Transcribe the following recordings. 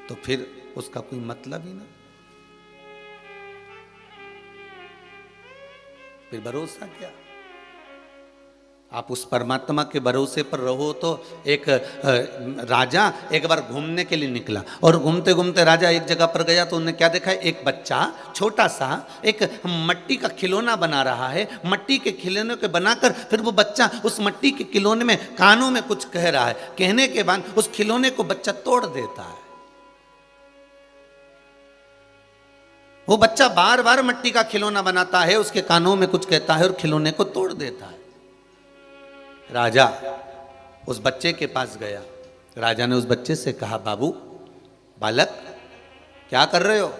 तो फिर उसका कोई मतलब ही ना, फिर भरोसा क्या। आप उस परमात्मा के भरोसे पर रहो। तो एक राजा एक बार घूमने के लिए निकला और घूमते घूमते राजा एक जगह पर गया तो उन्होंने क्या देखा, एक बच्चा छोटा सा एक मट्टी का खिलौना बना रहा है। मट्टी के खिलौने को बनाकर फिर वो बच्चा उस मट्टी के खिलौने में कानों में कुछ कह रहा है। कहने के बाद उस खिलौने को बच्चा तोड़ देता है। वो बच्चा बार बार मट्टी का खिलौना बनाता है, उसके कानों में कुछ कहता है और खिलौने को तोड़ देता है। राजा उस बच्चे के पास गया। राजा ने उस बच्चे से कहा, बाबू बालक क्या कर रहे हो,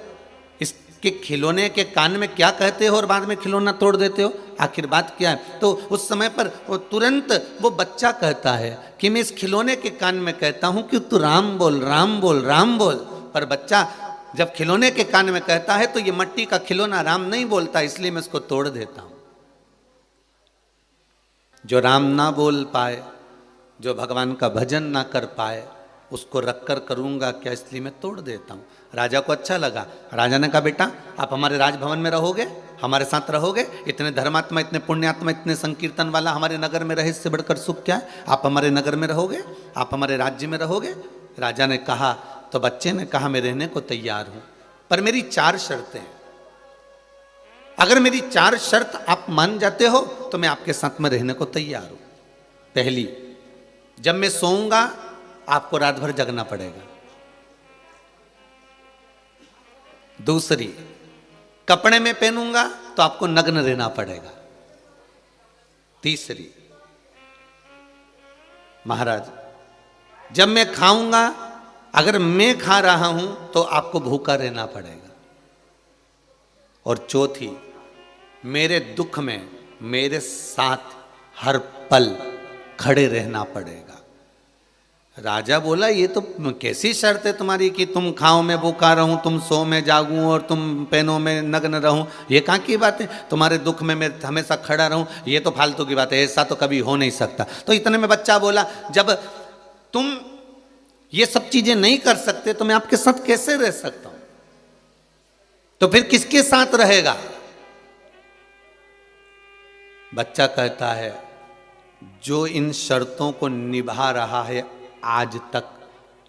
इसके खिलौने के कान में क्या कहते हो और बाद में खिलौना तोड़ देते हो, आखिर बात क्या है। तो उस समय पर वो तुरंत वो बच्चा कहता है कि मैं इस खिलौने के कान में कहता हूं कि तू राम बोल राम बोल राम बोल। पर बच्चा जब खिलौने के कान में कहता है तो ये मट्टी का खिलौना राम नहीं बोलता, इसलिए मैं इसको तोड़ देता हूं। जो राम ना बोल पाए, जो भगवान का भजन ना कर पाए, उसको रखकर करूंगा क्या, इसलिए मैं तोड़ देता हूं। राजा को अच्छा लगा। राजा ने कहा, बेटा आप हमारे राजभवन में रहोगे, हमारे साथ रहोगे, इतने धर्मात्मा इतने पुण्यात्मा इतने संकीर्तन वाला हमारे नगर में रहे, इससे बढ़कर सुख क्या है। आप हमारे नगर में रहोगे, आप हमारे राज्य में रहोगे। राजा ने कहा, तो बच्चे ने कहा, मैं रहने को तैयार हूं, पर मेरी 4 शर्तें हैं। अगर मेरी 4 शर्त आप मान जाते हो तो मैं आपके साथ में रहने को तैयार हूं। पहली, जब मैं सोऊंगा आपको रात भर जगना पड़ेगा। दूसरी, कपड़े में पहनूंगा तो आपको नग्न रहना पड़ेगा। तीसरी, महाराज जब मैं खाऊंगा, अगर मैं खा रहा हूं तो आपको भूखा रहना पड़ेगा। और चौथी, मेरे दुख में मेरे साथ हर पल खड़े रहना पड़ेगा। राजा बोला, ये तो कैसी शर्त है तुम्हारी कि तुम खाओ मैं भूखा रहूं, तुम सो में जागूं और तुम पहनो में नग्न रहूं, ये कहाँ की बात है। तुम्हारे दुख में मैं हमेशा खड़ा रहूं, ये तो फालतू की बात है, ऐसा तो कभी हो नहीं सकता। तो इतने में बच्चा बोला, जब तुम ये सब चीजें नहीं कर सकते तो मैं आपके साथ कैसे रह सकता हूं, तो फिर किसके साथ रहेगा। बच्चा कहता है, जो इन शर्तों को निभा रहा है आज तक,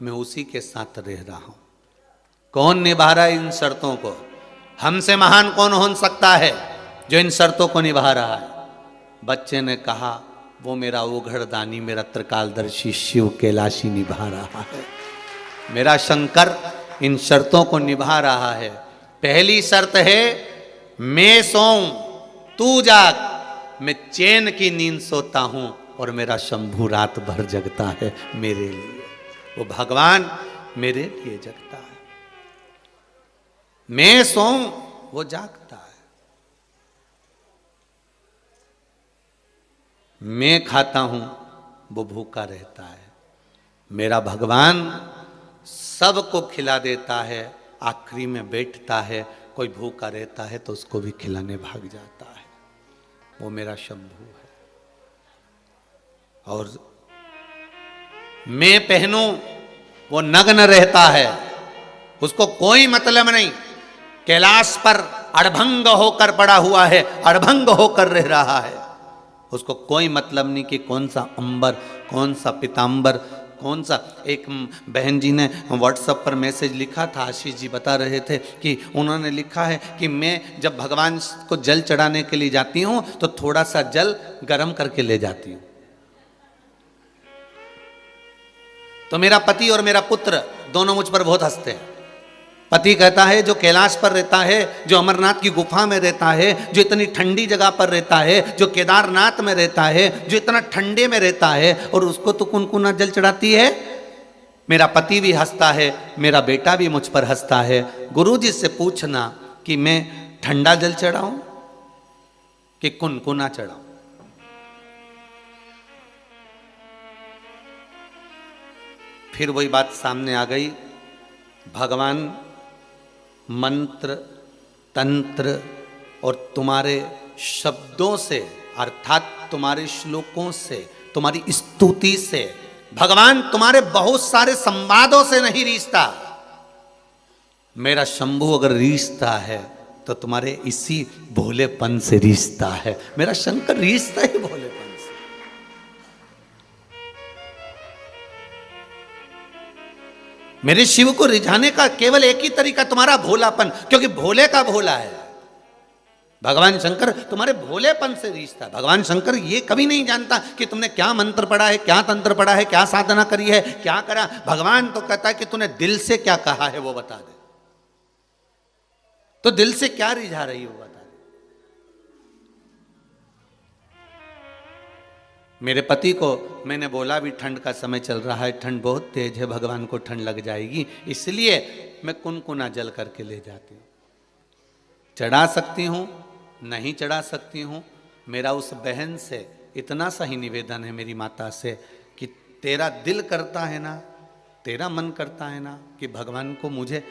मैं उसी के साथ रह रहा हूं। कौन निभा रहा है इन शर्तों को, हमसे महान कौन हो सकता है जो इन शर्तों को निभा रहा है। बच्चे ने कहा, वो मेरा ओघड़दानी मेरा त्रिकालदर्शी शिव कैलाशी निभा रहा है, मेरा शंकर इन शर्तों को निभा रहा है। पहली शर्त है, मैं सोऊं तू जाग, मैं चैन की नींद सोता हूं और मेरा शंभू रात भर जगता है मेरे लिए। वो भगवान मेरे लिए जगता है। मैं सोऊं वो जागता है, मैं खाता हूं वो भूखा रहता है। मेरा भगवान सबको खिला देता है, आखिरी में बैठता है, कोई भूखा रहता है तो उसको भी खिलाने भाग जाता है। वो मेरा शंभू है। और मैं पहनूं वो नग्न रहता है, उसको कोई मतलब नहीं। कैलाश पर अड़भंग होकर पड़ा हुआ है, अड़भंग होकर रह रहा है, उसको कोई मतलब नहीं कि कौन सा अंबर, कौन सा पीतांबर, कौन सा। एक बहन जी ने व्हाट्सएप पर मैसेज लिखा था, आशीष जी बता रहे थे कि उन्होंने लिखा है कि मैं जब भगवान को जल चढ़ाने के लिए जाती हूँ तो थोड़ा सा जल गर्म करके ले जाती हूँ। तो मेरा पति और मेरा पुत्र दोनों मुझ पर बहुत हंसते हैं। पति कहता है, जो कैलाश पर रहता है, जो अमरनाथ की गुफा में रहता है, जो इतनी ठंडी जगह पर रहता है, जो केदारनाथ में रहता है, जो इतना ठंडे में रहता है, और उसको तो कुनकुना जल चढ़ाती है। मेरा पति भी हंसता है, मेरा बेटा भी मुझ पर हंसता है। गुरुजी से पूछना कि मैं ठंडा जल चढ़ाऊं कि कुनकुना चढ़ाऊं। फिर वही बात सामने आ गई, भगवान मंत्र तंत्र और तुम्हारे शब्दों से, अर्थात तुम्हारे श्लोकों से, तुम्हारी स्तुति से, भगवान तुम्हारे बहुत सारे संवादों से नहीं रिश्ता, मेरा शंभू अगर रीझता है तो तुम्हारे इसी भोलेपन से रीझता है। मेरा शंकर रीझता ही भोलेपन से। मेरे शिव को रिझाने का केवल एक ही तरीका तुम्हारा भोलापन, क्योंकि भोले का भोला है भगवान शंकर, तुम्हारे भोलेपन से रीझता है। भगवान शंकर ये कभी नहीं जानता कि तुमने क्या मंत्र पढ़ा है, क्या तंत्र पढ़ा है, क्या साधना करी है, क्या करा। भगवान तो कहता है कि तूने दिल से क्या कहा है वो बता दे। तो दिल से क्या रिझा रही हो बता दे। मेरे पति को मैंने बोला भी ठंड का समय चल रहा है, ठंड बहुत तेज है, भगवान को ठंड लग जाएगी, इसलिए मैं कुनकुना जल करके ले जाती हूँ। चढ़ा सकती हूँ, नहीं चढ़ा सकती हूँ। मेरा उस बहन से इतना सा ही निवेदन है, मेरी माता से, कि तेरा दिल करता है ना, तेरा मन करता है ना कि भगवान को, मुझे,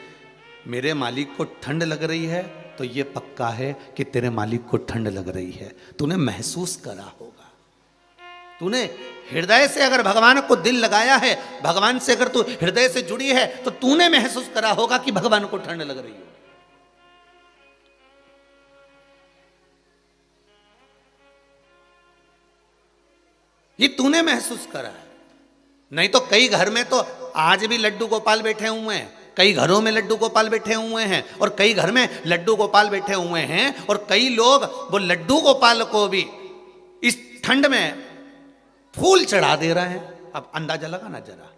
मेरे मालिक को ठंड लग रही है, तो ये पक्का है कि तेरे मालिक को ठंड लग रही है। तूने महसूस करा होगा, तूने हृदय से अगर भगवान को दिल लगाया है, भगवान से अगर तू हृदय से जुड़ी है, तो तूने महसूस करा होगा कि भगवान को ठंड लग रही है। ये तूने महसूस करा है। नहीं तो कई घर में तो आज भी लड्डू गोपाल बैठे हुए हैं, कई घरों में लड्डू गोपाल बैठे हुए हैं, और कई घर में लड्डू गोपाल बैठे हुए हैं, और कई लोग वो लड्डू गोपाल को भी इस ठंड में फूल चढ़ा दे रहे हैं। अब अंदाजा लगाना जरा।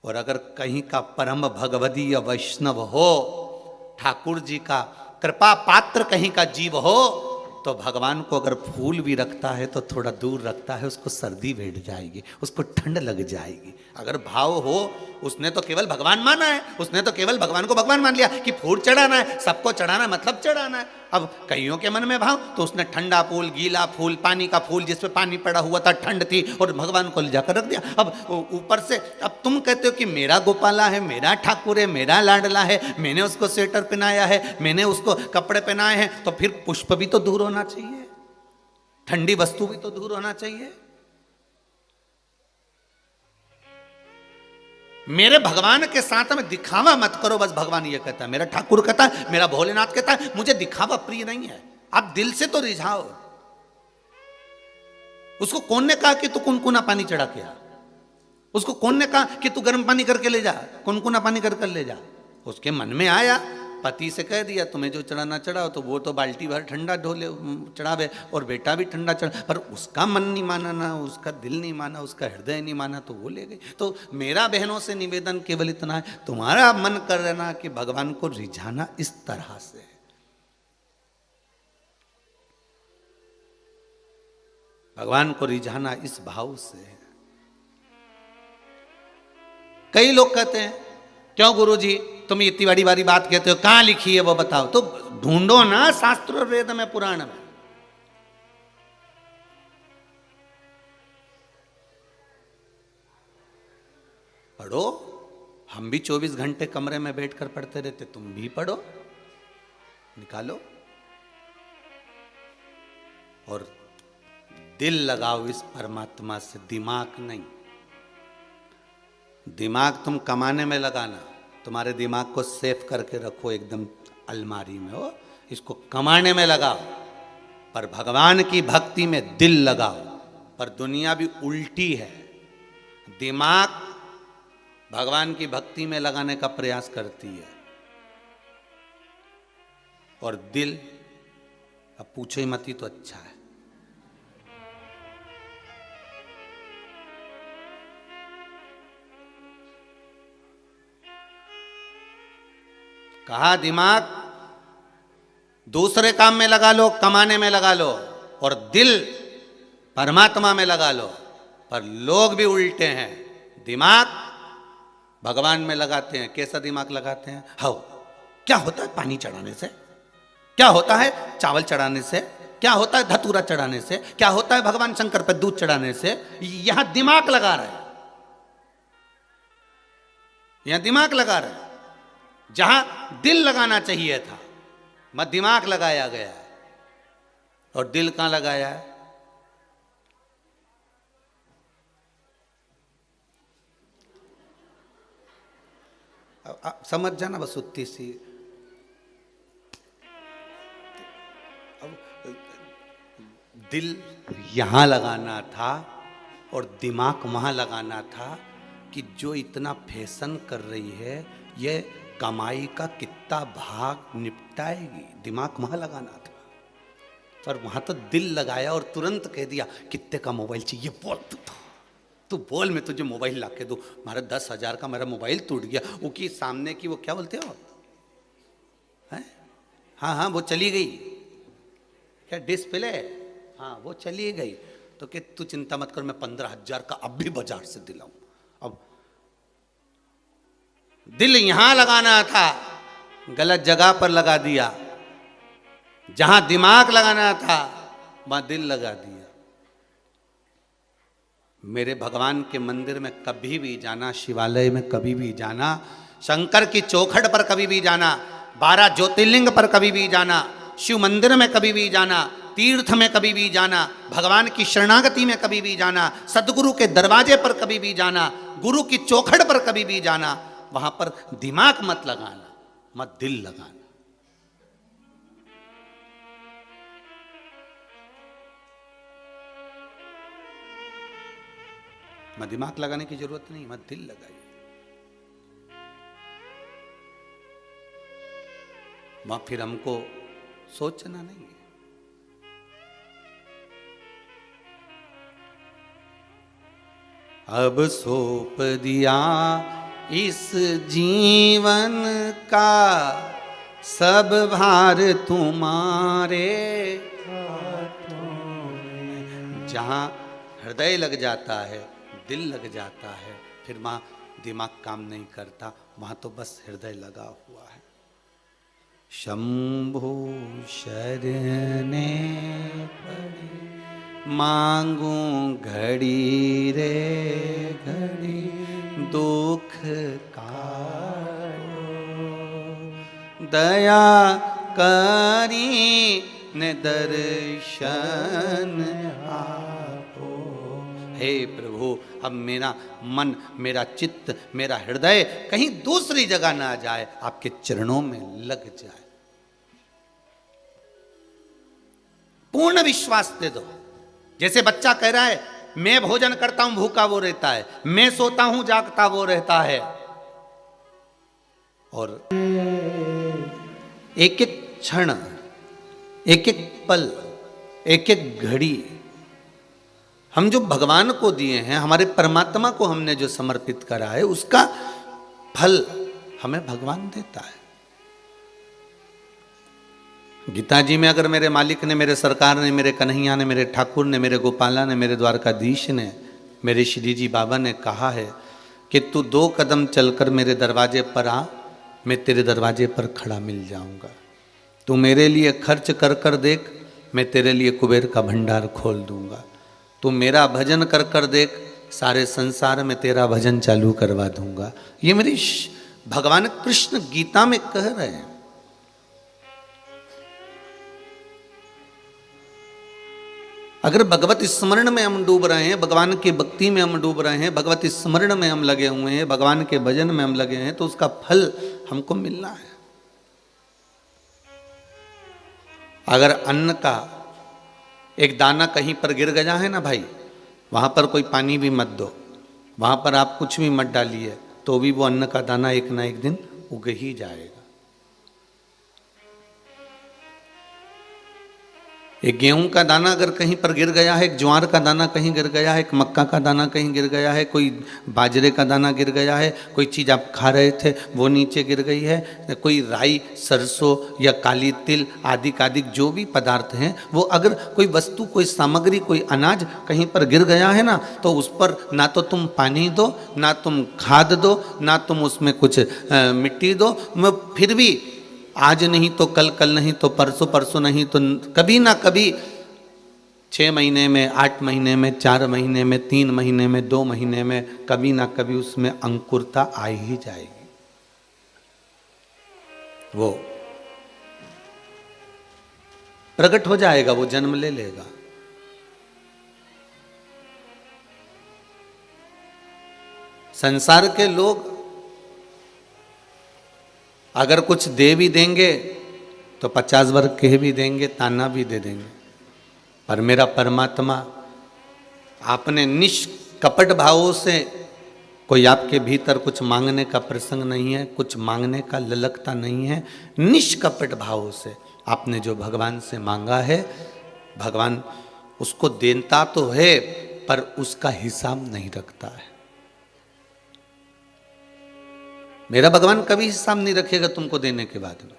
और अगर कहीं का परम भगवदीय वैष्णव हो, ठाकुर जी का कृपा पात्र कहीं का जीव हो, तो भगवान को अगर फूल भी रखता है तो थोड़ा दूर रखता है, उसको सर्दी बैठ जाएगी, उसको ठंड लग जाएगी। अगर भाव हो, उसने तो केवल भगवान माना है, उसने तो केवल भगवान को भगवान मान लिया कि फूल चढ़ाना है, सबको चढ़ाना है, मतलब चढ़ाना है। अब कईयों के मन में भाव, तो उसने ठंडा फूल, गीला फूल, पानी का फूल जिसपे पानी पड़ा हुआ था, ठंड थी, और भगवान को ले जाकर रख दिया। अब ऊपर से अब तुम कहते हो कि मेरा गोपाला है, मेरा ठाकुर है, मेरा लाडला है, मैंने उसको स्वेटर पहनाया है, मैंने उसको कपड़े पहनाए हैं, तो फिर पुष्प भी तो दूर होना चाहिए, ठंडी वस्तु भी तो दूर होना चाहिए। मेरे भगवान के साथ में दिखावा मत करो, बस भगवान ये कहता है, मेरा ठाकुर कहता है, मेरा भोलेनाथ कहता है, मुझे दिखावा प्रिय नहीं है। आप दिल से तो रिझाओ। उसको कौन ने कहा कि तू कुनकुना पानी चढ़ा के आ? उसको कौन ने कहा कि तू गर्म पानी करके ले जा, कुनकुना पानी करके ले जा? उसके मन में आया, पति से कह दिया तुम्हें जो चढ़ाना चढ़ाओ, तो वो तो बाल्टी भर ठंडा ढोले चढ़ावे, और बेटा भी ठंडा चढ़ा, पर उसका मन नहीं माना, ना उसका दिल नहीं माना, उसका हृदय नहीं माना, तो वो ले गई। तो मेरा बहनों से निवेदन केवल इतना है, तुम्हारा मन कर रहना कि भगवान को रिझाना इस तरह से। भगवान को रिझाना इस भाव से। कई लोग कहते हैं, क्यों गुरुजी तुम इतनी बड़ी बड़ी बात कहते हो, कहां लिखी है वो बताओ। तो ढूंढो ना शास्त्र और वेद में, पुराण में। पढ़ो, हम भी 24 घंटे कमरे में बैठकर पढ़ते रहते, तुम भी पढ़ो, निकालो और दिल लगाओ इस परमात्मा से, दिमाग नहीं। दिमाग तुम कमाने में लगाना, तुम्हारे दिमाग को सेफ करके रखो एकदम अलमारी में हो, इसको कमाने में लगाओ, पर भगवान की भक्ति में दिल लगाओ। पर दुनिया भी उल्टी है, दिमाग भगवान की भक्ति में लगाने का प्रयास करती है, और दिल, अब पूछो ही मत, ही तो अच्छा है। कहा दिमाग दूसरे काम में लगा लो, कमाने में लगा लो, और दिल परमात्मा में लगा लो। पर लोग भी उल्टे हैं, दिमाग भगवान में लगाते हैं। कैसा दिमाग लगाते हैं? हाउ, क्या होता है पानी चढ़ाने से, क्या होता है चावल चढ़ाने से, क्या होता है धतूरा चढ़ाने से, क्या होता है भगवान शंकर पर दूध चढ़ाने से। यहां दिमाग लगा रहे हैं, यहां दिमाग लगा रहे हैं। जहां दिल लगाना चाहिए था, मत दिमाग लगाया गया है। और दिल कहां लगाया है? समझ जाना बस उतनी सी। अब दिल यहां लगाना था और दिमाग वहां लगाना था कि जो इतना फैशन कर रही है ये कमाई का कितना भाग निपटाएगी, दिमाग वहां लगाना था। पर वहां तो दिल लगाया और तुरंत कह दिया कितने का मोबाइल चाहिए बोल, तू बोल मैं तुझे मोबाइल ला के दूँ। हमारा 10,000 का मेरा मोबाइल टूट गया, वो की सामने की वो क्या बोलते हो हैं? हाँ हाँ वो चली गई क्या डिस्प्ले, हाँ वो चली गई। तो कि तू चिंता मत कर मैं 15,000 का अब भी बाजार से दिलाऊं। अब दिल यहां लगाना था, गलत जगह पर लगा दिया। जहां दिमाग लगाना था वहां दिल लगा दिया। मेरे भगवान के मंदिर में कभी भी जाना, शिवालय में कभी भी जाना, शंकर की चौखट पर कभी भी जाना, 12 ज्योतिर्लिंग पर कभी भी जाना, शिव मंदिर में कभी भी जाना, तीर्थ में कभी भी जाना, भगवान की शरणागति में कभी भी जाना, सदगुरु के दरवाजे पर कभी भी जाना, गुरु की चौखट पर कभी भी जाना, वहां पर दिमाग मत लगाना, मत दिल लगाना। मत दिमाग लगाने की जरूरत नहीं, मत दिल लगाइए। वहां फिर हमको सोचना नहीं है। अब सौंप दिया इस जीवन का सब भार तुम्हारे हाथों में। जहां हृदय लग जाता है, दिल लग जाता है, फिर वहां दिमाग काम नहीं करता, वहां तो बस हृदय लगा हुआ है। शंभु शरणे पड़े मांगू घड़ी रे घड़ी दुख काटो, दया करी ने दर्शन आपो। हे प्रभु अब मेरा मन, मेरा चित्त, मेरा हृदय कहीं दूसरी जगह ना जाए, आपके चरणों में लग जाए। पूर्ण विश्वास दे दो। जैसे बच्चा कह रहा है मैं भोजन करता हूं भूखा वो रहता है, मैं सोता हूं जागता वो रहता है। और एक एक क्षण, एक एक पल, एक एक घड़ी हम जो भगवान को दिए हैं, हमारे परमात्मा को हमने जो समर्पित करा है, उसका फल हमें भगवान देता है। गीता जी में अगर मेरे मालिक ने, मेरे सरकार ने, मेरे कन्हैया ने, मेरे ठाकुर ने, मेरे गोपाला ने, मेरे द्वारकाधीश ने, मेरे श्री जी बाबा ने कहा है कि तू 2 कदम चलकर मेरे दरवाजे पर आ, मैं तेरे दरवाजे पर खड़ा मिल जाऊंगा। तू मेरे लिए खर्च कर कर देख, मैं तेरे लिए कुबेर का भंडार खोल दूंगा। तू मेरा भजन कर कर देख, सारे संसार में तेरा भजन चालू करवा दूंगा। ये मेरी भगवान कृष्ण गीता में कह रहे हैं। अगर भगवत स्मरण में हम डूब रहे हैं, भगवान की भक्ति में हम डूब रहे हैं, भगवत स्मरण में हम लगे हुए हैं, भगवान के भजन में हम लगे हैं, तो उसका फल हमको मिलना है। अगर अन्न का एक दाना कहीं पर गिर गया है ना भाई, वहां पर कोई पानी भी मत दो, वहां पर आप कुछ भी मत डालिए, तो भी वो अन्न का दाना एक ना एक दिन उग ही जाएगा। एक गेहूं का दाना अगर कहीं पर गिर गया है, एक ज्वार का दाना कहीं गिर गया है, एक मक्का का दाना कहीं गिर गया है, कोई बाजरे का दाना गिर गया है, कोई चीज़ आप खा रहे थे वो नीचे गिर गई है, कोई राई, सरसों या काली तिल आदि कादिक जो भी पदार्थ हैं, वो अगर कोई वस्तु, कोई सामग्री, कोई अनाज कहीं पर गिर गया है ना, तो उस पर ना तो तुम पानी दो, ना तुम खाद दो, ना तुम उसमें कुछ मिट्टी दो, फिर भी आज नहीं तो कल, कल नहीं तो परसों, परसों नहीं तो कभी ना कभी 6 महीने में, 8 महीने में, 4 महीने में, 3 महीने में, 2 महीने में कभी ना कभी उसमें अंकुरता आ ही जाएगी। वो प्रकट हो जाएगा, वो जन्म ले लेगा। संसार के लोग अगर कुछ दे भी देंगे तो 50 बार कह भी देंगे, ताना भी दे देंगे। पर मेरा परमात्मा आपने निष्कपट भावों से, कोई आपके भीतर कुछ मांगने का प्रसंग नहीं है, कुछ मांगने का ललकता नहीं है, निष्कपट भावों से आपने जो भगवान से मांगा है, भगवान उसको देता तो है पर उसका हिसाब नहीं रखता है। मेरा भगवान कभी हिसाब नहीं रखेगा तुमको देने के बाद में।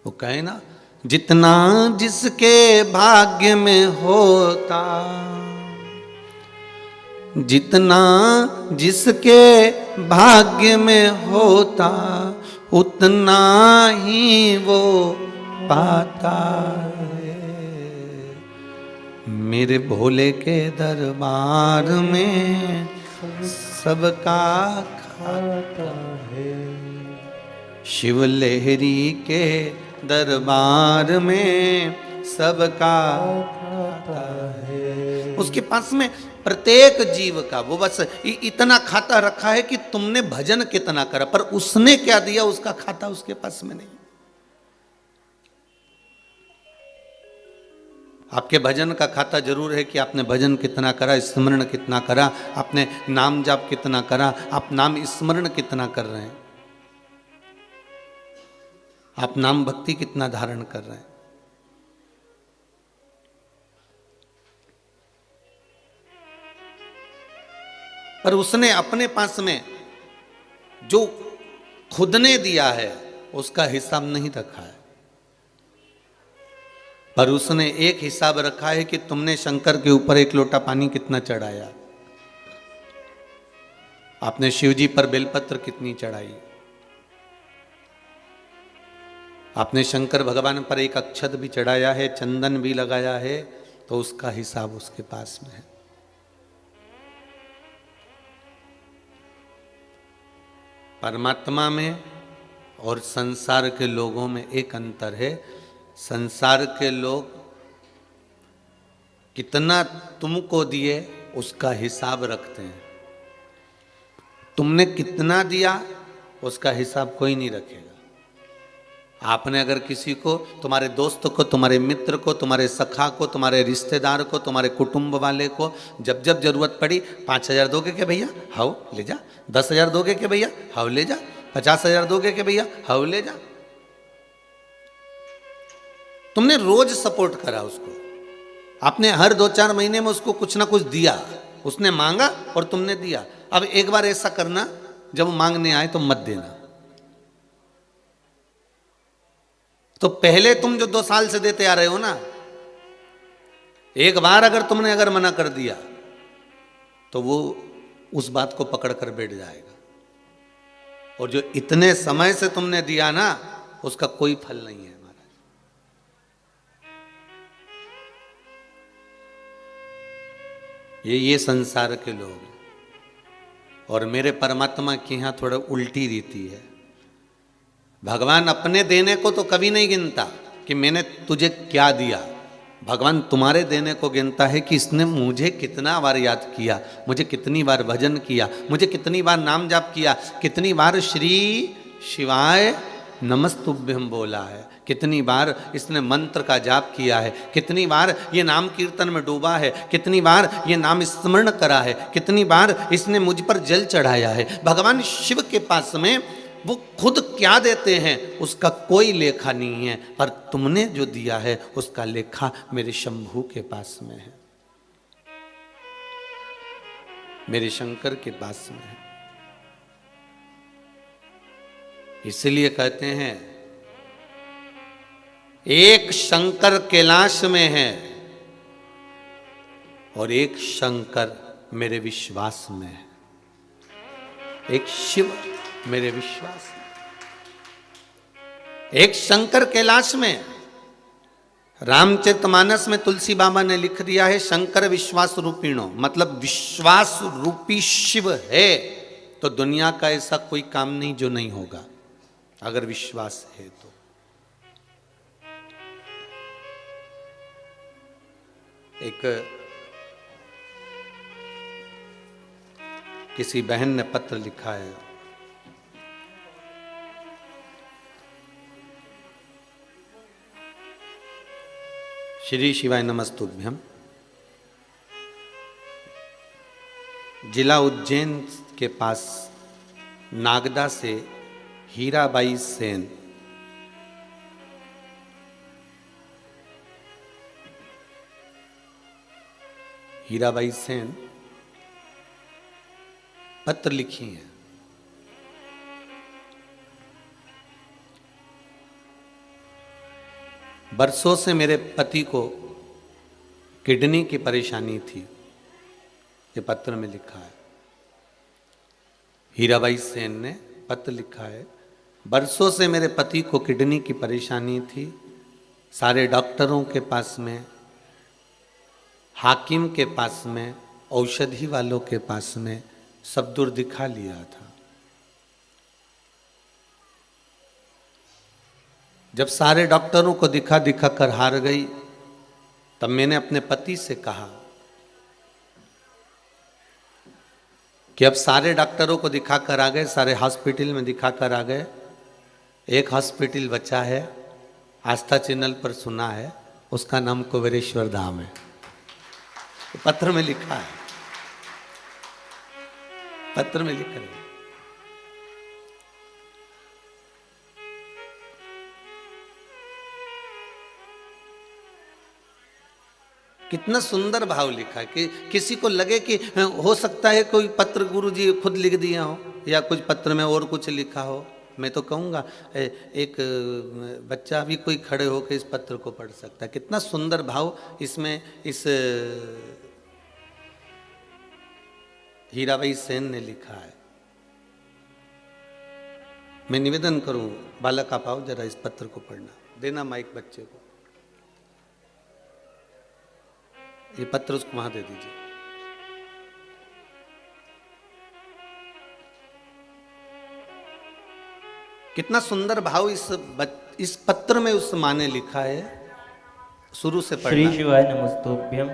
वो कहे ना, जितना जिसके भाग्य में होता, जितना जिसके भाग्य में होता, उतना ही वो पाता है। मेरे भोले के दरबार में सबका खाता है, शिव लहरी के दरबार में सबका खाता है। उसके पास में प्रत्येक जीव का वो बस इतना खाता रखा है कि तुमने भजन कितना करा, पर उसने क्या दिया उसका खाता उसके पास में नहीं। आपके भजन का खाता जरूर है कि आपने भजन कितना करा, स्मरण कितना करा, आपने नाम जाप कितना करा, आप नाम स्मरण कितना कर रहे हैं, आप नाम भक्ति कितना धारण कर रहे हैं। पर उसने अपने पास में जो खुद ने दिया है उसका हिसाब नहीं रखा है, पर उसने एक हिसाब रखा है कि तुमने शंकर के ऊपर एक लोटा पानी कितना चढ़ाया, आपने शिव जी पर बेलपत्र कितनी चढ़ाई, आपने शंकर भगवान पर एक अक्षत भी चढ़ाया है, चंदन भी लगाया है, तो उसका हिसाब उसके पास में है। परमात्मा में और संसार के लोगों में एक अंतर है। संसार के लोग कितना तुमको दिए उसका हिसाब रखते हैं, तुमने कितना दिया उसका हिसाब कोई नहीं रखेगा। आपने अगर किसी को, तुम्हारे दोस्त को, तुम्हारे मित्र को, तुम्हारे सखा को, तुम्हारे रिश्तेदार को, तुम्हारे कुटुंब वाले को जब जब जरूरत पड़ी 5,000 दोगे के भैया, हाउ ले जा, 10,000 दोगे के भैया, हाउ ले जा, 50,000 दोगे के भैया, हाउ ले जा, तुमने रोज सपोर्ट करा उसको, आपने हर 2-4 महीने में उसको कुछ ना कुछ दिया, उसने मांगा और तुमने दिया। अब एक बार ऐसा करना, जब वो मांगने आए तो मत देना। तो पहले तुम जो 2 साल से देते आ रहे हो ना, एक बार अगर तुमने मना कर दिया तो वो उस बात को पकड़ कर बैठ जाएगा, और जो इतने समय से तुमने दिया ना उसका कोई फल नहीं है महाराज। ये संसार के लोग हैं, और मेरे परमात्मा की यहां थोड़ा उल्टी रीति है। भगवान अपने देने को तो कभी नहीं गिनता कि मैंने तुझे क्या दिया, भगवान तुम्हारे देने को गिनता है कि इसने मुझे कितना बार याद किया, मुझे कितनी बार भजन किया, मुझे कितनी बार नाम जाप किया, कितनी बार श्री शिवाय नमस्तुभ्यम बोला है, कितनी बार इसने मंत्र का जाप किया है, कितनी बार ये नाम कीर्तन में डूबा है, कितनी बार ये नाम स्मरण करा है, कितनी बार इसने मुझ पर जल चढ़ाया है। भगवान शिव के पास में वो खुद क्या देते हैं उसका कोई लेखा नहीं है, पर तुमने जो दिया है उसका लेखा मेरे शंभू के पास में है, मेरे शंकर के पास में है। इसलिए कहते हैं एक शंकर कैलाश में है और एक शंकर मेरे विश्वास में है, एक शिव मेरे विश्वास में, एक शंकर कैलाश में। रामचरितमानस में तुलसी बाबा ने लिख दिया है शंकर विश्वास रूपीणो, मतलब विश्वास रूपी शिव है तो दुनिया का ऐसा कोई काम नहीं जो नहीं होगा, अगर विश्वास है तो। एक किसी बहन ने पत्र लिखा है। श्री शिवाय नमस्तुभ्यम। जिला उज्जैन के पास नागदा से हीराबाई सेन पत्र लिखी है। बरसों से मेरे पति को किडनी की परेशानी थी, ये पत्र में लिखा है। हीराबाई सेन ने पत्र लिखा है, बरसों से मेरे पति को किडनी की परेशानी थी। सारे डॉक्टरों के पास में, हाकिम के पास में, औषधि वालों के पास में सब दूर दिखा लिया था। जब सारे डॉक्टरों को दिखा दिखा कर हार गई, तब मैंने अपने पति से कहा कि अब सारे डॉक्टरों को दिखा कर आ गए, सारे हॉस्पिटल में दिखा कर आ गए, एक हॉस्पिटल बचा है, आस्था चैनल पर सुना है, उसका नाम कुबेरेश्वर धाम है। तो पत्र में लिखा है, पत्र में लिखा है। कितना सुंदर भाव लिखा है कि किसी को लगे कि हो सकता है कोई पत्र गुरुजी खुद लिख दिया हो या कुछ पत्र में और कुछ लिखा हो। मैं तो कहूँगा एक बच्चा भी कोई खड़े होकर इस पत्र को पढ़ सकता है। कितना सुंदर भाव इसमें इस हीराबाई सेन ने लिखा है। मैं निवेदन करूं, बालक आप आओ जरा इस पत्र को पढ़ना, देना माइक बच्चे को, ये पत्र उसको वहां दे दीजिए। कितना सुंदर भाव इस पत्र में उस माँ ने लिखा है। शुरू से पढ़ना। श्री शिवाय नमस्तुभ्यम।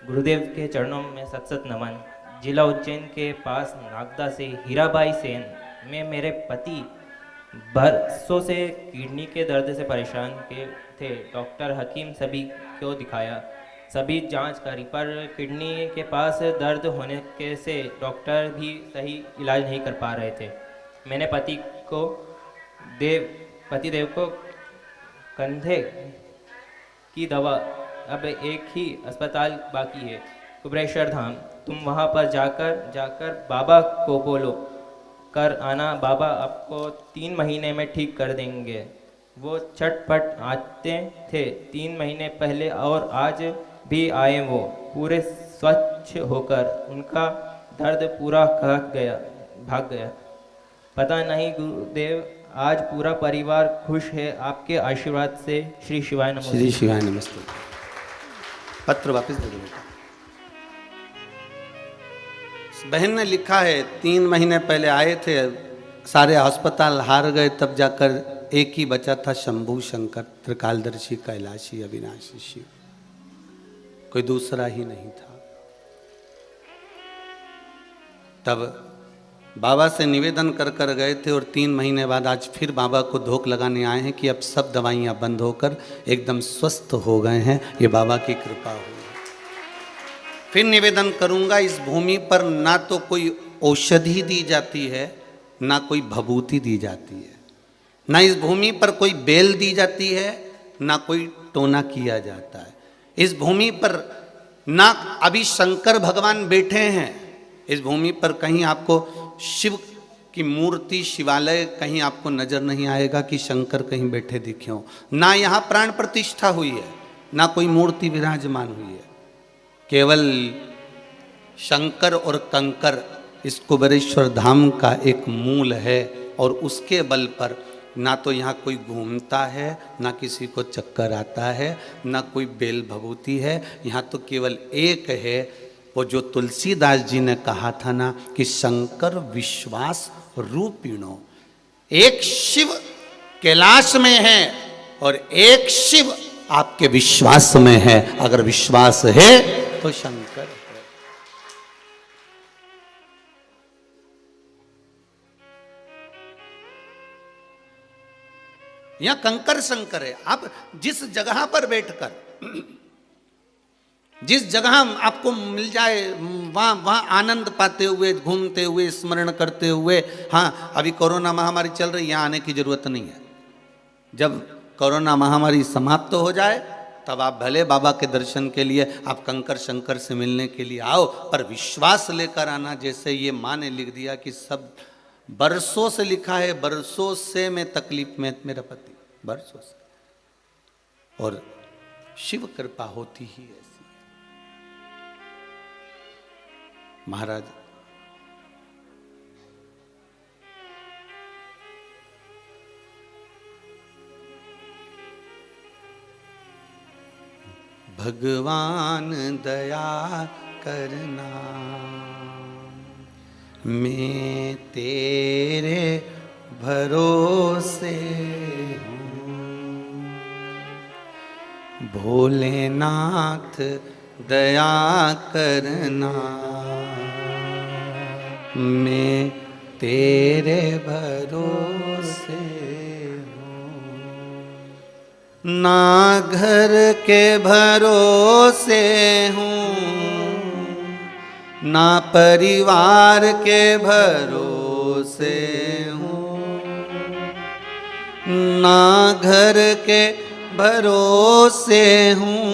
गुरुदेव के चरणों में सत सत नमन। जिला उज्जैन के पास नागदा से हीराबाई सेन में मेरे पति बरसों से किडनी के दर्द से परेशान थे। डॉक्टर हकीम सभी को दिखाया, सभी जांच करी, पर किडनी के पास दर्द होने के से डॉक्टर भी सही इलाज नहीं कर पा रहे थे। मैंने पतिदेव को कंधे की दवा, अब एक ही अस्पताल बाकी है, कुबेरेश्वर धाम। तुम वहाँ पर जाकर बाबा को बोलो कर आना, बाबा आपको 3 महीने में ठीक कर देंगे। वो छटपट आते थे 3 महीने पहले और आज भी आए, वो पूरे स्वच्छ होकर। उनका दर्द पूरा भाग गया। पता नहीं गुरुदेव, आज पूरा परिवार खुश है आपके आशीर्वाद से। श्री शिवाय नमस्ते। श्री शिवाय नमस्ते। पत्र वापस दे दो बेटा। बहन ने लिखा है 3 महीने पहले आए थे, सारे अस्पताल हार गए, तब जाकर एक ही बचा था, शंभू शंकर त्रिकालदर्शी कैलाशी अविनाशी शिव, कोई दूसरा ही नहीं था। तब बाबा से निवेदन कर गए थे और 3 महीने बाद आज फिर बाबा को धोख लगाने आए हैं कि अब सब दवाइयाँ बंद होकर एकदम स्वस्थ हो गए हैं। ये बाबा की कृपा हुई। फिर निवेदन करूंगा, इस भूमि पर ना तो कोई औषधि दी जाती है, ना कोई भभूति दी जाती है, ना इस भूमि पर कोई बेल दी जाती है, ना कोई टोना किया जाता है। इस भूमि पर ना अभी शंकर भगवान बैठे हैं। इस भूमि पर कहीं आपको शिव की मूर्ति, शिवालय कहीं आपको नजर नहीं आएगा कि शंकर कहीं बैठे दिखे हो। ना यहाँ प्राण प्रतिष्ठा हुई है, ना कोई मूर्ति विराजमान हुई है। केवल शंकर और कंकर इस कुबेरेश्वर धाम का एक मूल है और उसके बल पर ना तो यहाँ कोई घूमता है, ना किसी को चक्कर आता है, ना कोई बेल भभूति है। यहाँ तो केवल एक है, वो जो तुलसीदास जी ने कहा था ना कि शंकर विश्वास रूपिणो। एक शिव कैलाश में है और एक शिव आपके विश्वास में है। अगर विश्वास है तो शंकर है। यहाँ कंकर शंकर है। आप जिस जगह पर बैठकर, जिस जगह आपको मिल जाए वहाँ वहाँ आनंद पाते हुए, घूमते हुए, स्मरण करते हुए। हाँ, अभी कोरोना महामारी चल रही है, यहाँ आने की जरूरत नहीं है। जब कोरोना महामारी समाप्त हो जाए तब आप भले बाबा के दर्शन के लिए, आप कंकर शंकर से मिलने के लिए आओ, पर विश्वास लेकर आना। जैसे ये माँ ने लिख दिया कि सब बरसों से लिखा है, बरसों से मैं तकलीफ में, मेरा पति बरसों से, और शिव कृपा होती ही ऐसी है। महाराज भगवान दया करना, मैं तेरे भरोसे हूँ। भोलेनाथ दया करना, मैं तेरे भरोसे ना घर के भरोसे हूँ, ना परिवार के भरोसे हूँ, ना घर के भरोसे हूँ,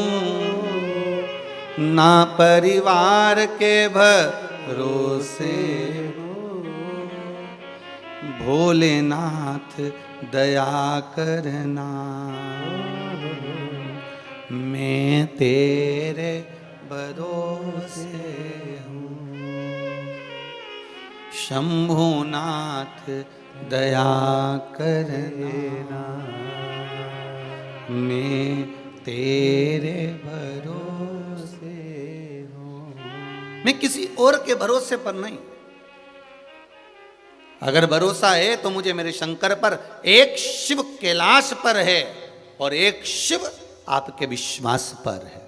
ना परिवार के भरोसे हूँ। भोलेनाथ दया करना, मैं तेरे भरोसे हूँ। शंभुनाथ दया करना, मैं तेरे भरोसे हूँ। मैं किसी और के भरोसे पर नहीं। अगर भरोसा है तो मुझे मेरे शंकर पर, एक शिव कैलाश पर है और एक शिव आपके विश्वास पर है।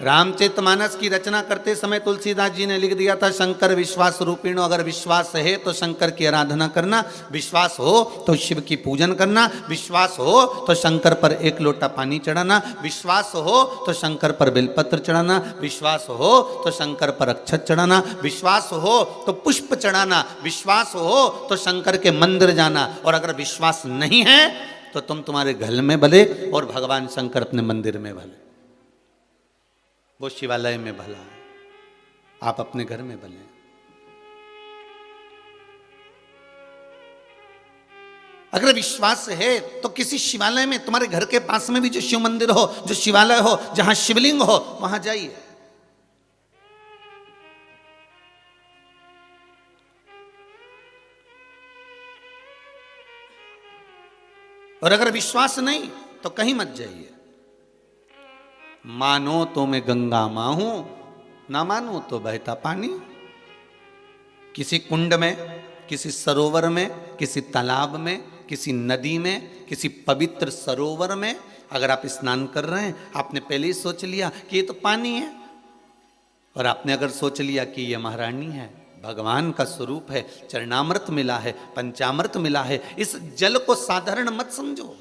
रामचरितमानस की रचना करते समय तुलसीदास जी ने लिख दिया था, शंकर विश्वास रूपिणो। अगर विश्वास है तो शंकर की आराधना करना, विश्वास हो तो शिव की पूजन करना, विश्वास हो तो शंकर पर एक लोटा पानी चढ़ाना, विश्वास हो तो शंकर पर बेलपत्र चढ़ाना, विश्वास हो तो शंकर पर अक्षत चढ़ाना, विश्वास हो तो पुष्प चढ़ाना, विश्वास हो तो शंकर के मंदिर जाना। और अगर विश्वास नहीं है तो तुम तुम्हारे घर में भले और भगवान शंकर अपने मंदिर में भले। वो शिवालय में भला है, आप अपने घर में भले। अगर विश्वास है तो किसी शिवालय में, तुम्हारे घर के पास में भी जो शिव मंदिर हो, जो शिवालय हो, जहां शिवलिंग हो, वहां जाइए। और अगर विश्वास नहीं तो कहीं मत जाइए। मानो तो मैं गंगा मां हूं, ना मानो तो बहता पानी। किसी कुंड में, किसी सरोवर में, किसी तालाब में, किसी नदी में, किसी पवित्र सरोवर में अगर आप स्नान कर रहे हैं, आपने पहले ही सोच लिया कि ये तो पानी है, और आपने अगर सोच लिया कि ये महारानी है, भगवान का स्वरूप है, चरणामृत मिला है, पंचामृत मिला है, इस जल को साधारण मत समझो।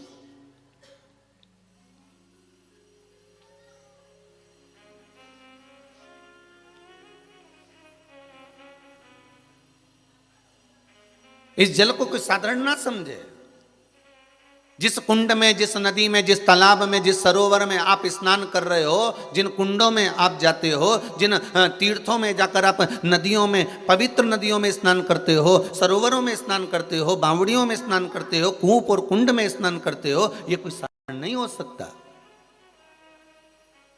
इस जल को कोई साधारण ना समझे। जिस कुंड में, जिस नदी में, जिस तालाब में, जिस सरोवर में आप स्नान कर रहे हो, जिन कुंडों में आप जाते हो, जिन तीर्थों में जाकर आप नदियों में, पवित्र नदियों में स्नान करते हो, सरोवरों में स्नान करते हो, बावड़ियों में स्नान करते हो, कूप और कुंड में स्नान करते हो, ये कोई साधारण नहीं हो सकता।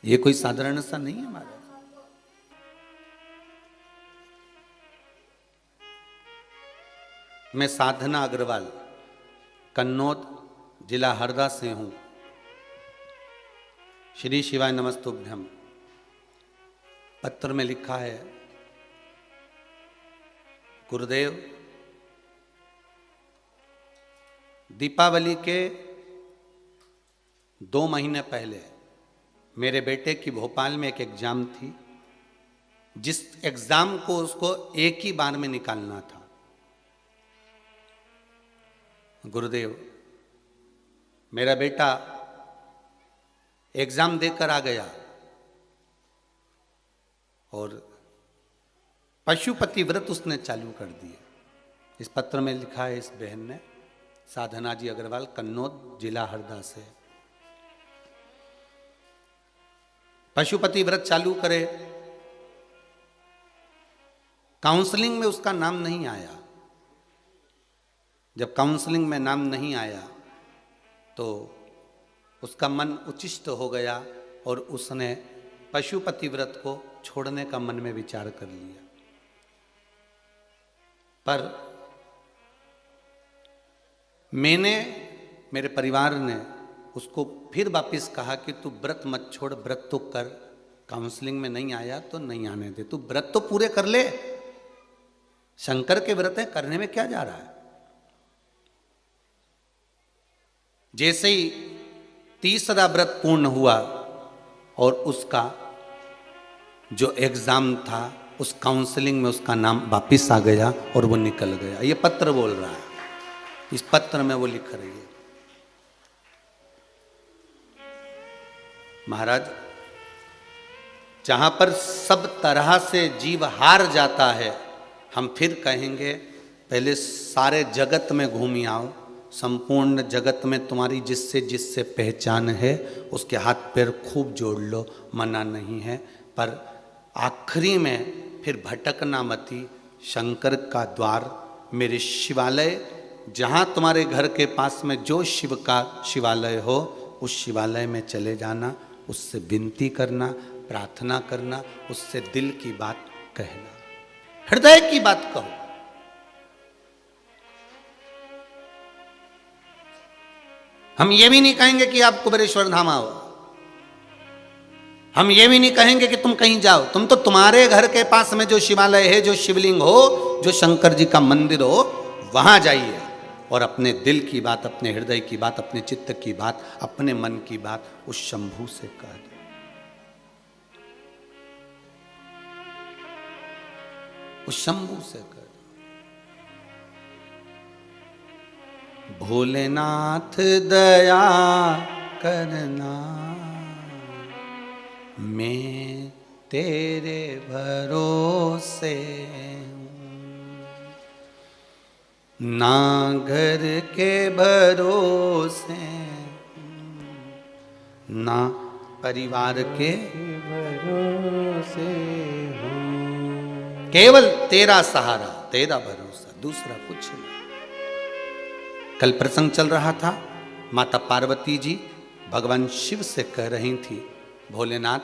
ये कोई साधारण सा नहीं है हमारा। मैं साधना अग्रवाल, कन्नौज, जिला हरदा से हूं। श्री शिवाय नमस्तुभ्यम। पत्र में लिखा है, गुरुदेव, दीपावली के 2 महीने पहले मेरे बेटे की भोपाल में एक एग्जाम थी, जिस एग्जाम को उसको एक ही बार में निकालना था। गुरुदेव, मेरा बेटा एग्जाम देकर आ गया और पशुपति व्रत उसने चालू कर दिए। इस पत्र में लिखा है इस बहन ने, साधना जी अग्रवाल, कन्नौज, जिला हरदा से। पशुपति व्रत चालू करे, काउंसलिंग में उसका नाम नहीं आया। जब काउंसलिंग में नाम नहीं आया तो उसका मन उचिष्ट हो गया और उसने पशुपति व्रत को छोड़ने का मन में विचार कर लिया। पर मैंने, मेरे परिवार ने उसको फिर वापस कहा कि तू व्रत मत छोड़, व्रत तो कर, काउंसलिंग में नहीं आया तो नहीं आने दे, तू व्रत तो पूरे कर ले, शंकर के व्रत है, करने में क्या जा रहा है। जैसे ही तीसरा व्रत पूर्ण हुआ और उसका जो एग्जाम था उस काउंसलिंग में उसका नाम वापिस आ गया और वो निकल गया। ये पत्र बोल रहा है, इस पत्र में वो लिख रही है। महाराज, जहां पर सब तरह से जीव हार जाता है, हम फिर कहेंगे पहले सारे जगत में घूमी आओ, संपूर्ण जगत में तुम्हारी जिससे जिससे पहचान है उसके हाथ पैर खूब जोड़ लो, मना नहीं है। पर आखिरी में फिर भटकना मती, शंकर का द्वार, मेरे शिवालय, जहाँ तुम्हारे घर के पास में जो शिव का शिवालय हो उस शिवालय में चले जाना, उससे विनती करना, प्रार्थना करना, उससे दिल की बात कहना, हृदय की बात कहो। हम ये भी नहीं कहेंगे कि आप कुबेरेश्वर धाम आओ, हम ये भी नहीं कहेंगे कि तुम कहीं जाओ, तुम तो तुम्हारे घर के पास में जो शिवालय है, जो शिवलिंग हो, जो शंकर जी का मंदिर हो, वहां जाइए और अपने दिल की बात, अपने हृदय की बात, अपने चित्त की बात, अपने मन की बात उस शंभू से कह दो। उस शंभू से कह दो। भोलेनाथ दया करना, मैं तेरे भरोसे हूँ, ना घर के भरोसे, ना परिवार के भरोसे हूँ, केवल तेरा सहारा, तेरा भरोसा, दूसरा कुछ नहीं। कल प्रसंग चल रहा था, माता पार्वती जी भगवान शिव से कह रही थी, भोलेनाथ,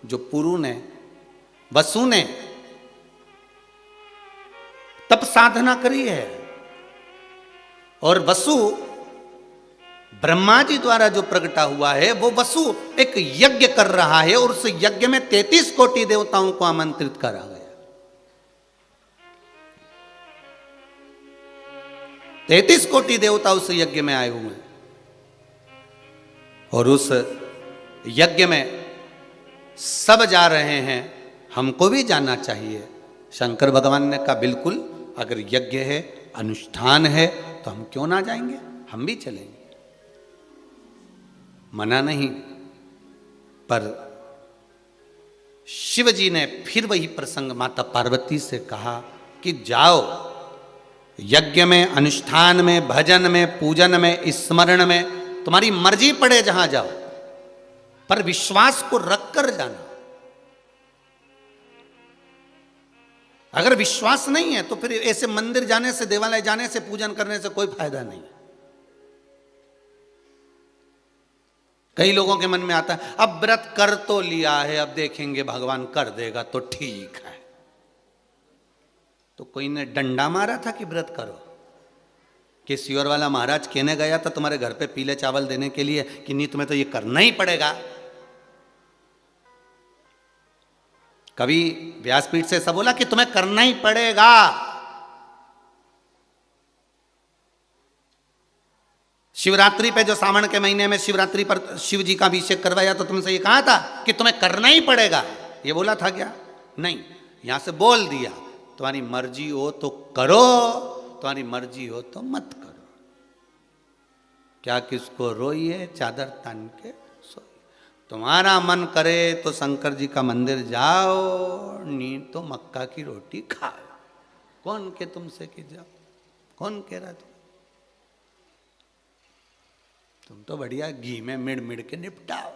जो पुरु ने, वसु ने तप साधना करी है और वसु ब्रह्मा जी द्वारा जो प्रकटा हुआ है, वो वसु एक यज्ञ कर रहा है और उस यज्ञ में 33 कोटि देवताओं को आमंत्रित करा गया। 33 कोटि देवता उस यज्ञ में आए हुए हैं और उस यज्ञ में सब जा रहे हैं, हमको भी जाना चाहिए। शंकर भगवान ने कहा बिल्कुल, अगर यज्ञ है, अनुष्ठान है तो हम क्यों ना जाएंगे, हम भी चलेंगे, मना नहीं। पर शिव जी ने फिर वही प्रसंग माता पार्वती से कहा कि जाओ, यज्ञ में, अनुष्ठान में, भजन में, पूजन में, स्मरण में, तुम्हारी मर्जी पड़े जहां जाओ, पर विश्वास को रखकर जाना। अगर विश्वास नहीं है तो फिर ऐसे मंदिर जाने से, देवालय जाने से, पूजन करने से कोई फायदा नहीं। कई लोगों के मन में आता है, अब व्रत कर तो लिया है, अब देखेंगे भगवान कर देगा तो ठीक है। तो कोई ने डंडा मारा था कि व्रत करो, कि सियोर वाला महाराज कहने गया था तुम्हारे घर पे पीले चावल देने के लिए कि नहीं, तुम्हें तो ये करना ही पड़ेगा। कभी व्यासपीठ से ऐसा बोला कि तुम्हें करना ही पड़ेगा। शिवरात्रि पे जो सावन के महीने में शिवरात्रि पर शिव जी का अभिषेक करवाया तो तुमसे ये कहा था कि तुम्हें करना ही पड़ेगा, ये बोला था क्या? नहीं, यहां से बोल दिया तुम्हारी मर्जी हो तो करो, तुम्हारी मर्जी हो तो मत करो। क्या किसको रोइए चादर तान के सोइए। तुम्हारा मन करे तो शंकर जी का मंदिर जाओ, नहीं तो मक्का की रोटी खाओ। कौन के तुमसे कि जाओ? कौन कह रहा तुम तो बढ़िया घी में मिड़ मिड़ के निपटाओ।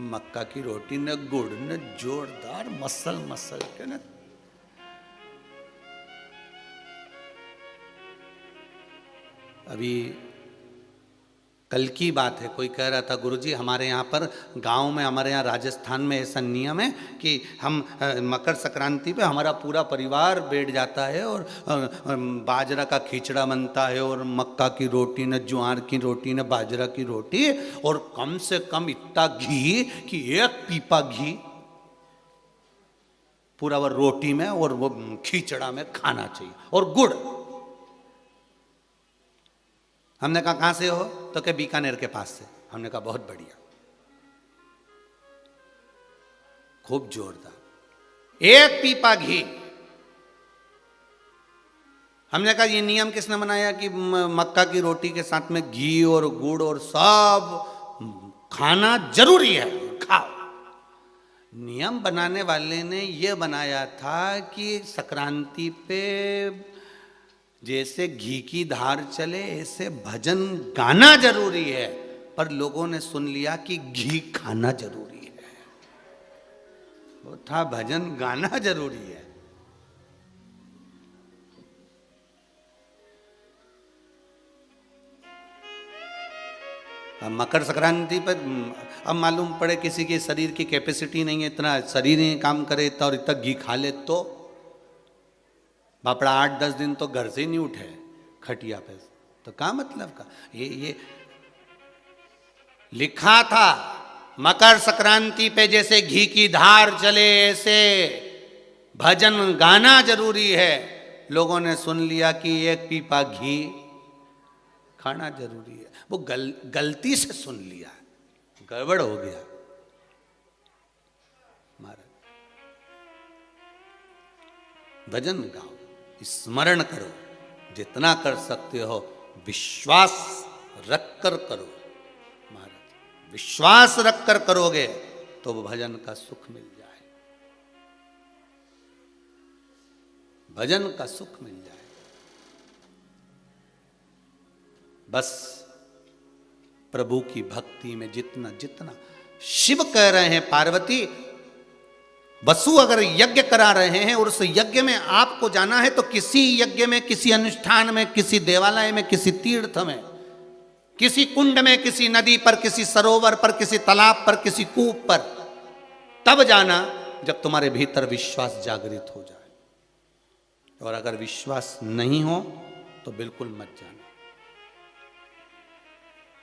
मक्का की रोटी न गुड़ न जोरदार मसल मसल के न। अभी कल की बात है, कोई कह रहा था गुरुजी हमारे यहाँ पर गांव में, हमारे यहाँ राजस्थान में ऐसा नियम है कि हम मकर संक्रांति पे हमारा पूरा परिवार बैठ जाता है और बाजरा का खिचड़ा बनता है और मक्का की रोटी न ज्वार की रोटी न बाजरा की रोटी, और कम से कम इतना घी कि 1 पीपा घी पूरा वो रोटी में और वो खिचड़ा में खाना चाहिए, और गुड़। हमने कहा कहां से हो? तो क्या बीकानेर के पास से। हमने कहा बहुत बढ़िया, खूब जोरदार 1 पीपा घी। हमने कहा ये नियम किसने बनाया कि मक्का की रोटी के साथ में घी और गुड़ और सब खाना जरूरी है, खाओ। नियम बनाने वाले ने यह बनाया था कि संक्रांति पे जैसे घी की धार चले ऐसे भजन गाना जरूरी है, पर लोगों ने सुन लिया कि घी खाना जरूरी है। वो था भजन गाना जरूरी है। अब मकर संक्रांति पर अब मालूम पड़े किसी के शरीर की कैपेसिटी नहीं है, इतना शरीर नहीं काम करे इतना, और इतना घी खा ले तो बापड़ा 8-10 दिन तो घर से ही नहीं उठे खटिया पे, तो क्या मतलब का? ये लिखा था मकर संक्रांति पे जैसे घी की धार चले ऐसे भजन गाना जरूरी है। लोगों ने सुन लिया कि 1 पीपा घी खाना जरूरी है। वो गलती से सुन लिया, गड़बड़ हो गया। महाराज भजन गाओ, स्मरण करो, जितना कर सकते हो विश्वास रखकर करो। महाराज विश्वास रखकर करोगे तो वो भजन का सुख मिल जाए, भजन का सुख मिल जाए। बस प्रभु की भक्ति में जितना जितना शिव कह रहे हैं पार्वती, वसु अगर यज्ञ करा रहे हैं और उस यज्ञ में आपको जाना है तो किसी यज्ञ में, किसी अनुष्ठान में, किसी देवालय में, किसी तीर्थ में, किसी कुंड में, किसी नदी पर, किसी सरोवर पर, किसी तालाब पर, किसी कूप पर, तब जाना जब तुम्हारे भीतर विश्वास जागृत हो जाए। और अगर विश्वास नहीं हो तो बिल्कुल मत जाना।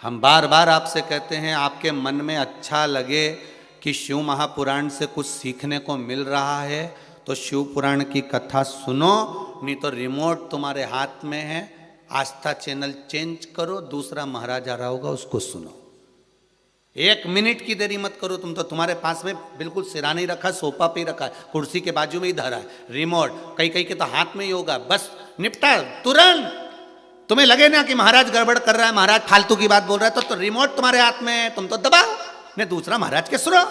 हम बार बार आपसे कहते हैं, आपके मन में अच्छा लगे कि शिव महापुराण से कुछ सीखने को मिल रहा है तो शिव पुराण की कथा सुनो, नहीं तो रिमोट तुम्हारे हाथ में है, आस्था चैनल चेंज करो, दूसरा महाराज आ रहा होगा उसको सुनो। 1 मिनट की देरी मत करो। तुम तो तुम्हारे पास में बिल्कुल सिरा नहीं रखा, सोफा पे ही रखा है, कुर्सी के बाजू में ही धरा है रिमोट, कई कई के तो हाथ में ही होगा, बस निपटा तुरंत। तुम्हें लगे ना कि महाराज गड़बड़ कर रहा है, महाराज फालतू की बात बोल रहा है, तो रिमोट तुम्हारे हाथ में है, तुम तो दबाओ, ने दूसरा महाराज के सुनो।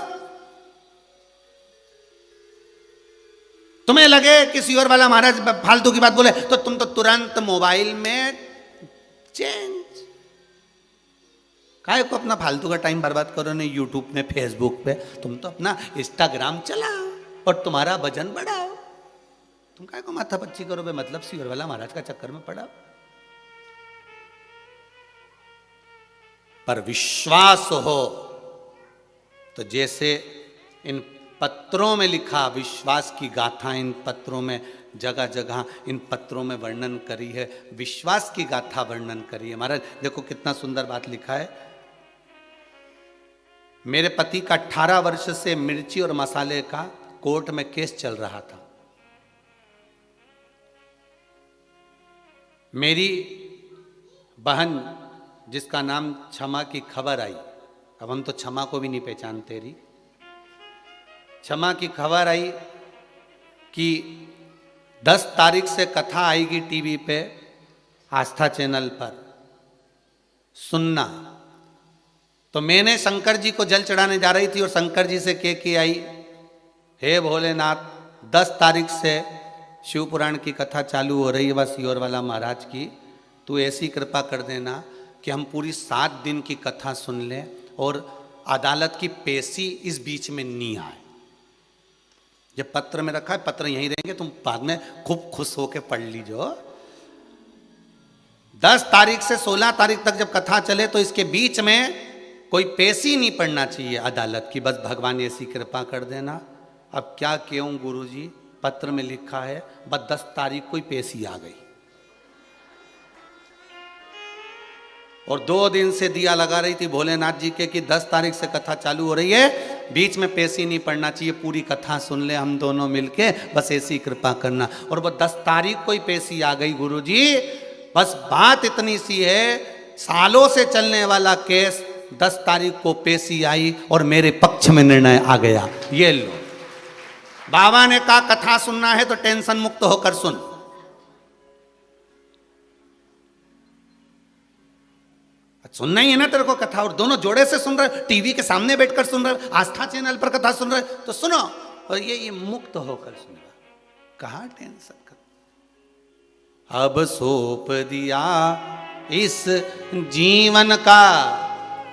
तुम्हें लगे किसी और वाला महाराज फालतू की बात बोले तो तुम तो तुरंत मोबाइल में चेंज। काहे को अपना फालतू का टाइम बर्बाद करो नहीं यूट्यूब में, फेसबुक पे, तुम तो अपना इंस्टाग्राम चलाओ और तुम्हारा भजन बढ़ाओ। तुम काहे को माथा पच्ची करो बे, मतलब सी और वाला महाराज का चक्कर में पड़ा। पर विश्वास हो तो जैसे इन पत्रों में लिखा, विश्वास की गाथा इन पत्रों में जगह जगह इन पत्रों में वर्णन करी है, विश्वास की गाथा वर्णन करी है। महाराज देखो कितना सुंदर बात लिखा है। मेरे पति का 18 वर्ष से मिर्ची और मसाले का कोर्ट में केस चल रहा था। मेरी बहन जिसका नाम क्षमा की खबर आई, अब हम तो क्षमा को भी नहीं पहचानते रही, क्षमा की खबर आई कि 10 तारीख से कथा आएगी टीवी पे, आस्था चैनल पर, सुनना। तो मैंने शंकर जी को जल चढ़ाने जा रही थी और शंकर जी से कह के आई, हे भोलेनाथ 10 तारीख से शिव पुराण की कथा चालू हो रही है बस योरवाला महाराज की, तू ऐसी कृपा कर देना कि हम पूरी 7 दिन की कथा सुन लें और अदालत की पेशी इस बीच में नहीं आए। जब पत्र में रखा है, पत्र यहीं रहेंगे, तुम बाद में खूब खुश होके पढ़ लीजो। 10 तारीख से 16 तारीख तक जब कथा चले तो इसके बीच में कोई पेशी नहीं पड़ना चाहिए अदालत की, बस भगवान ऐसी कृपा कर देना। अब क्या कहूं गुरुजी, पत्र में लिखा है बस 10 तारीख को ही पेशी आ गई और 2 दिन से दिया लगा रही थी भोलेनाथ जी के कि 10 तारीख से कथा चालू हो रही है, बीच में पेशी नहीं पड़ना चाहिए, पूरी कथा सुन ले हम दोनों मिलके, बस ऐसी कृपा करना। और वो 10 तारीख को ही पेशी आ गई गुरुजी। बस बात इतनी सी है, सालों से चलने वाला केस 10 तारीख को पेशी आई और मेरे पक्ष में निर्णय आ गया। ये लो, बाबा ने कहा कथा सुनना है तो टेंशन मुक्त होकर सुन। सुनना ही है ना तेरे को कथा, और दोनों जोड़े से सुन रहे, टीवी के सामने बैठकर सुन रहे, आस्था चैनल पर कथा सुन रहे, तो सुनो। और ये मुक्त होकर सुन रहा, कहां टेंशन कर। अब सौंप दिया इस जीवन का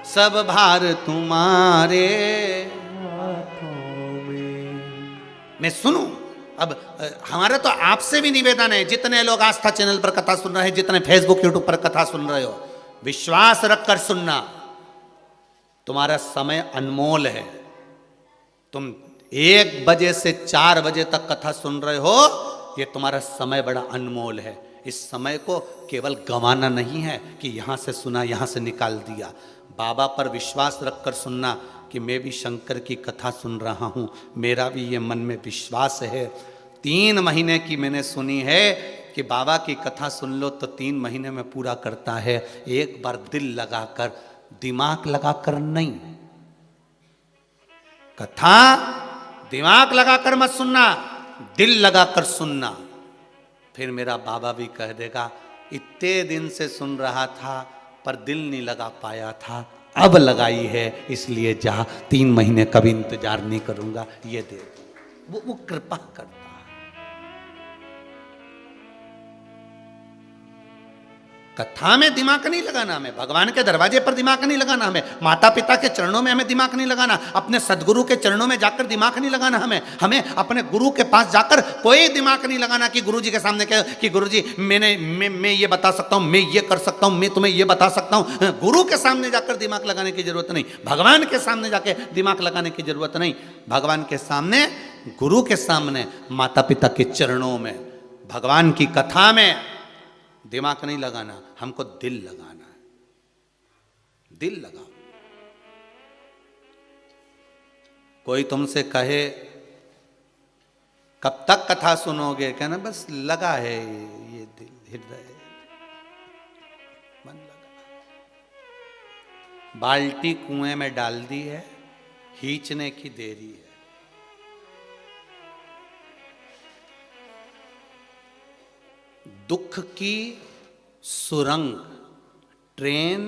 सब भार तुम्हारे हाथों में। मैं सुनूं। अब हमारा तो आपसे भी निवेदन है, जितने लोग आस्था चैनल पर कथा सुन रहे हैं, जितने फेसबुक यूट्यूब पर कथा सुन रहे हो, विश्वास रखकर सुनना। तुम्हारा समय अनमोल है। तुम 1 बजे से 4 बजे तक कथा सुन रहे हो, ये तुम्हारा समय बड़ा अनमोल है। इस समय को केवल गंवाना नहीं है कि यहां से सुना यहां से निकाल दिया। बाबा पर विश्वास रखकर सुनना कि मैं भी शंकर की कथा सुन रहा हूं, मेरा भी ये मन में विश्वास है। 3 महीने की मैंने सुनी है कि बाबा की कथा सुन लो तो 3 महीने में पूरा करता है। एक बार दिल लगाकर, दिमाग लगाकर नहीं। कथा दिमाग लगाकर मत सुनना, दिल लगाकर सुनना। फिर मेरा बाबा भी कह देगा, इतने दिन से सुन रहा था पर दिल नहीं लगा पाया था, अब लगाई है इसलिए जा, 3 महीने कभी इंतजार नहीं करूंगा, ये दे। वो कृपा करता। कथा में दिमाग नहीं लगाना हमें, भगवान के दरवाजे पर दिमाग नहीं लगाना हमें, माता पिता के चरणों में हमें दिमाग नहीं लगाना, अपने सदगुरु के चरणों में जाकर दिमाग नहीं लगाना हमें अपने गुरु के पास जाकर कोई दिमाग नहीं लगाना कि गुरुजी के सामने कहे कि गुरुजी मैं ये बता सकता हूं, मैं ये कर सकता हूं, मैं तुम्हें ये बता सकता हूं। गुरु के सामने जाकर दिमाग लगाने की जरूरत नहीं, भगवान के सामने जाके दिमाग लगाने की जरूरत नहीं। भगवान के सामने, गुरु के सामने, माता पिता के चरणों में, भगवान की कथा में दिमाग नहीं लगाना, हमको दिल लगाना है। दिल लगाओ। कोई तुमसे कहे कब तक कथा सुनोगे, कहना बस लगा है ये दिल, हृदय मन लगा। बाल्टी कुएं में डाल दी है, खींचने की देरी है। दुख की सुरंग, ट्रेन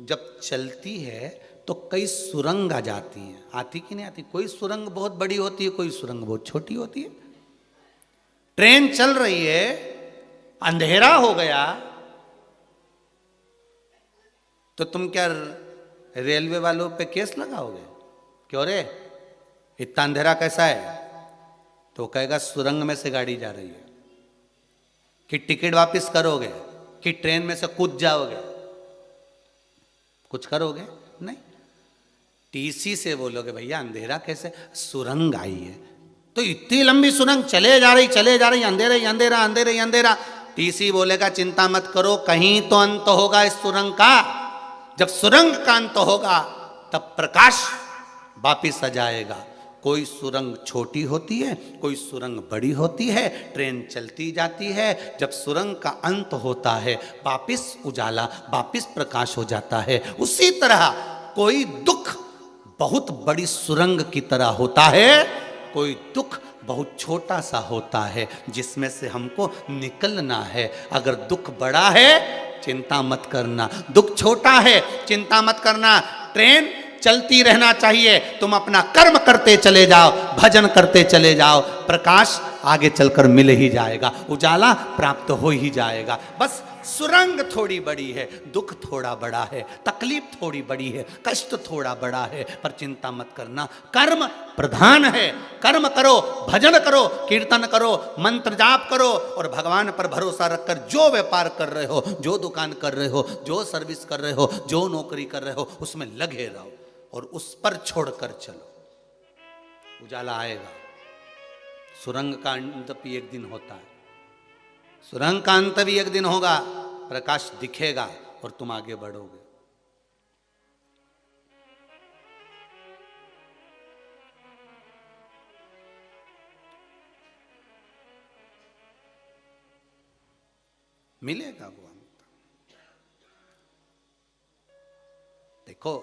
जब चलती है तो कई सुरंग आ जाती हैं, आती कि नहीं आती? कोई सुरंग बहुत बड़ी होती है, कोई सुरंग बहुत छोटी होती है। ट्रेन चल रही है, अंधेरा हो गया तो तुम क्या रेलवे वालों पे केस लगाओगे? क्यों रे, इतना अंधेरा कैसा है? तो कहेगा सुरंग में से गाड़ी जा रही है। कि टिकट वापस करोगे, कि ट्रेन में से कूद जाओगे? कुछ करोगे नहीं। टीसी से बोलोगे भैया अंधेरा कैसे, सुरंग आई है। तो इतनी लंबी सुरंग चले जा रही, अंधेरा ही अंधेरा, अंधेरा ही अंधेरा। टीसी बोलेगा चिंता मत करो, कहीं तो अंत होगा इस सुरंग का। जब सुरंग का अंत होगा तब प्रकाश वापिस आ जाएगा। कोई सुरंग छोटी होती है, कोई सुरंग बड़ी होती है, ट्रेन चलती जाती है। जब सुरंग का अंत होता है वापिस उजाला, वापिस प्रकाश हो जाता है। उसी तरह कोई दुख बहुत बड़ी सुरंग की तरह होता है, कोई दुख बहुत छोटा सा होता है जिसमें से हमको निकलना है। अगर दुख बड़ा है चिंता मत करना। दुख छोटा है, चिंता मत करना। ट्रेन चलती रहना चाहिए, तुम अपना कर्म करते चले जाओ, भजन करते चले जाओ, प्रकाश आगे चलकर मिल ही जाएगा, उजाला प्राप्त हो ही जाएगा। बस सुरंग थोड़ी बड़ी है, दुख थोड़ा बड़ा है, तकलीफ थोड़ी बड़ी है, कष्ट थोड़ा बड़ा है, पर चिंता मत करना। कर्म प्रधान है, कर्म करो, भजन करो, कीर्तन करो, मंत्र जाप करो और भगवान पर भरोसा रखकर जो व्यापार कर रहे हो, जो दुकान कर रहे हो, जो सर्विस कर रहे हो, जो नौकरी कर रहे हो, उसमें लगे रहो और उस पर छोड़कर चलो, उजाला आएगा। सुरंग का अंत भी एक दिन होता है, सुरंग का अंत भी एक दिन होगा, प्रकाश दिखेगा और तुम आगे बढ़ोगे। मिलेगा वो अंत। देखो,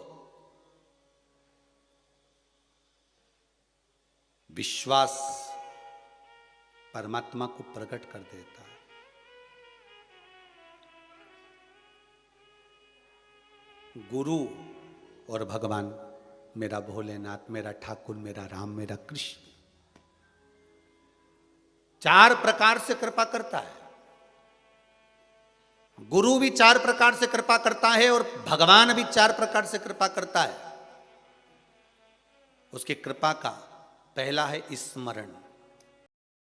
विश्वास परमात्मा को प्रकट कर देता है। गुरु और भगवान, मेरा भोलेनाथ, मेरा ठाकुर, मेरा राम, मेरा कृष्ण, चार प्रकार से कृपा करता है। गुरु भी चार प्रकार से कृपा करता है और भगवान भी चार प्रकार से कृपा करता है। उसकी कृपा का पहला है स्मरण।